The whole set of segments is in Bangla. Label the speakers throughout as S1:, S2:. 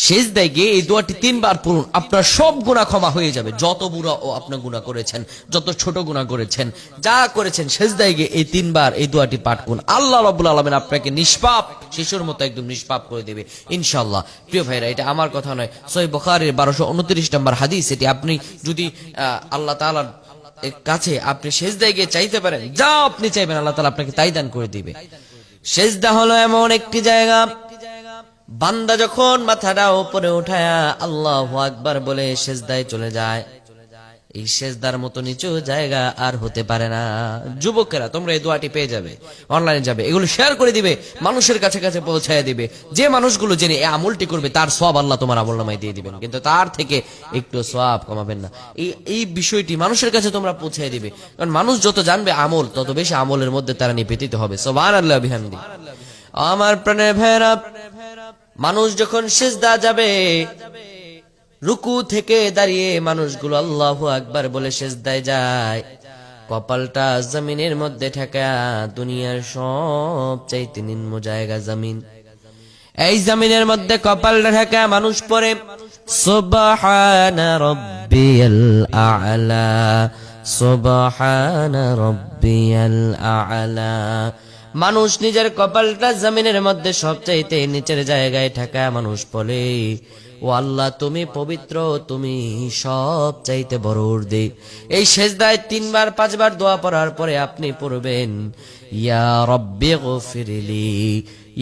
S1: সিজদায় গিয়ে এই দোয়াটি 3 বার পড়ুন, আপনার সব গুনাহ ক্ষমা হয়ে যাবে। যত বুড়া ও আপনি গুনাহ করেছেন, যত ছোট গুনাহ করেছেন, যা করেছেন, সিজদায় গিয়ে এই 3 বার এই দোয়াটি পাঠ করুন। আল্লাহ রাব্বুল আলামিন আপনাকে নিষ্পাপ শিশুর মতো একদম নিষ্পাপ করে দেবে ইনশাআল্লাহ। প্রিয় ভাইরা, এটা আমার কথা নয়, সহিহ বুখারীর 1229 নম্বর হাদিস। এটি আপনি যদি আল্লাহ তাআলার কাছে আপনি সিজদায় গিয়ে চাইতে পারেন, যা আপনি চাইবেন আল্লাহ তাআলা আপনাকে তাই দান করে দিবে। সিজদা হলো এমন একটি জায়গা, বান্দা যখন মাথাটা উপরে উঠায়া আল্লাহু আকবার বলে সিজদায় চলে যায়, এই সিজদার মতো নিচু জায়গা আর হতে পারে না। যুবকেরা, তোমরা এই দোয়াটি পেয়ে যাবে, অনলাইনে যাবে, এগুলো শেয়ার করে দিবে, মানুষের কাছে কাছে পৌঁছায় দিবে। যে মানুষগুলো জেনে এই আমলটি করবে তার সওয়াব আল্লাহ তোমার আমলনামায় দিয়ে দিবেন, কিন্তু তার থেকে একটু সওয়াব কমাবেন না। এই বিষয়টি মানুষের কাছে তোমরা পৌঁছায় দিবে, কারণ মানুষ যত জানবে আমল, তত বেশি আমলের মধ্যে তারা নিবেদিত হবে। সুবহানাল্লাহ বিহামদি। আমার প্রাণের ভাইরা, মানুষ যখন সিজদা যাবে, রুকু থেকে দাঁড়িয়ে মানুষগুলো আল্লাহু আকবার বলে সিজদায় যায়, কপালটা জমিনের মধ্যে ঠেকা, দুনিয়ার সব চাইতে নিম্ন জায়গা জমিন, এই জমিনের মধ্যে কপালটা ঠেকা মানুষ পড়ে সুবহানা রাব্বিয়াল আ'লা, সুবহানা রাব্বিয়াল আ'লা। মানুষ নিজের কপালটা জমিনের মধ্যে সবচাইতে নিচের জায়গায় ঠেকা মানুষ বলে, ও আল্লাহ তুমি পবিত্র, তুমি সব চাইতে বড় উর্দে। এই সিজদায় 3 বার 5 বার দোয়া পড়ার পরে আপনি পড়বেন, ইয়া রব্বি গফিরলি,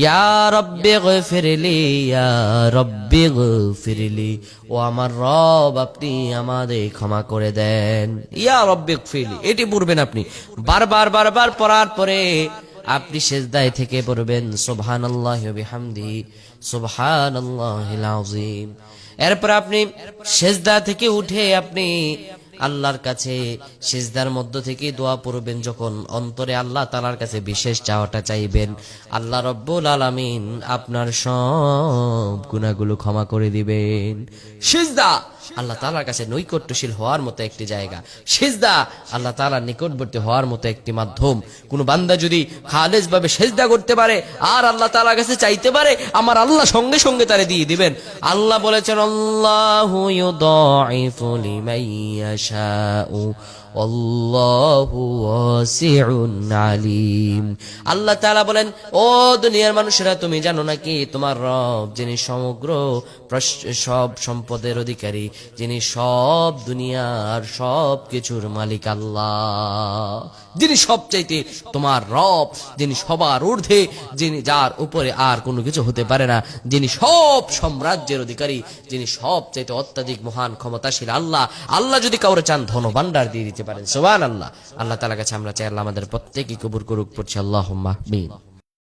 S1: ইয়া রব্বি গফিরলি, ইয়া রব্বি গফিরলি। ও আমার রব, আপনি আমাদের ক্ষমা করে দেন। ইয়া রব্বি গফিরলি, এটি পড়বেন আপনি বারবার বারবার পড়ার পরে আপনি সিজদায় থেকে পড়বেন সুবহানাল্লাহি ওয়া বিহামদিহি, সুবহানাল্লাহিল আযীম। এরপর আপনি সিজদা থেকে উঠে আপনি আল্লাহর কাছে সিজদার মধ্য থেকে দোয়া পড়বেন। যখন অন্তরে আল্লাহ তাআলার কাছে বিশেষ চাওয়াটা চাইবেন, আল্লাহ রাব্বুল আলামিন আপনার সব গুনাহগুলো ক্ষমা করে দিবেন। সিজদা আল্লাহ তাআলার কাছে নৈকট্যশীল হওয়ার মতো একটি জায়গা, সিজদা আল্লাহ তাআলার নিকটবর্তী হওয়ার মতো একটি মাধ্যম। কোন বান্দা যদি খালেস ভাবে সিজদা করতে পারে আর আল্লাহ তাআলার কাছে চাইতে পারে, আমার আল্লাহ সঙ্গে সঙ্গে তারে দিয়ে দিবেন। আল্লাহ বলেছেন, আল্লাহু ইউদাইফু লিমান ইয়াশাউ আল্লাহু ওয়াসিউন আলিম। আল্লাহ তাআলা বলেন, ও দুনিয়ার মানুষেরা, তুমি জানো নাকি তোমার রব যিনি সমগ্র সব সম্পদের অধিকারী, যিনি সব দুনিয়ার সব কিছুর মালিক আল্লাহ, যিনি সবচাইতে তোমার রব, যিনি সবার ঊর্ধ্বে, যিনি যার উপরে আর কোনো কিছু হতে পারে না, যিনি সব সাম্রাজ্যের অধিকারী, যিনি সবচাইতে অত্যাধিক মহান ক্ষমতাশীল আল্লাহ। আল্লাহ যদি কাউরে চান ধনভাণ্ডার দিয়ে দিতে পারেন। সুবহানাল্লাহ। আল্লাহ তাআলার কাছে আমরা চাই আল্লাহ আমাদের প্রত্যেককে কবুল করুক। পড়ছি আল্লাহুম্মা আমিন।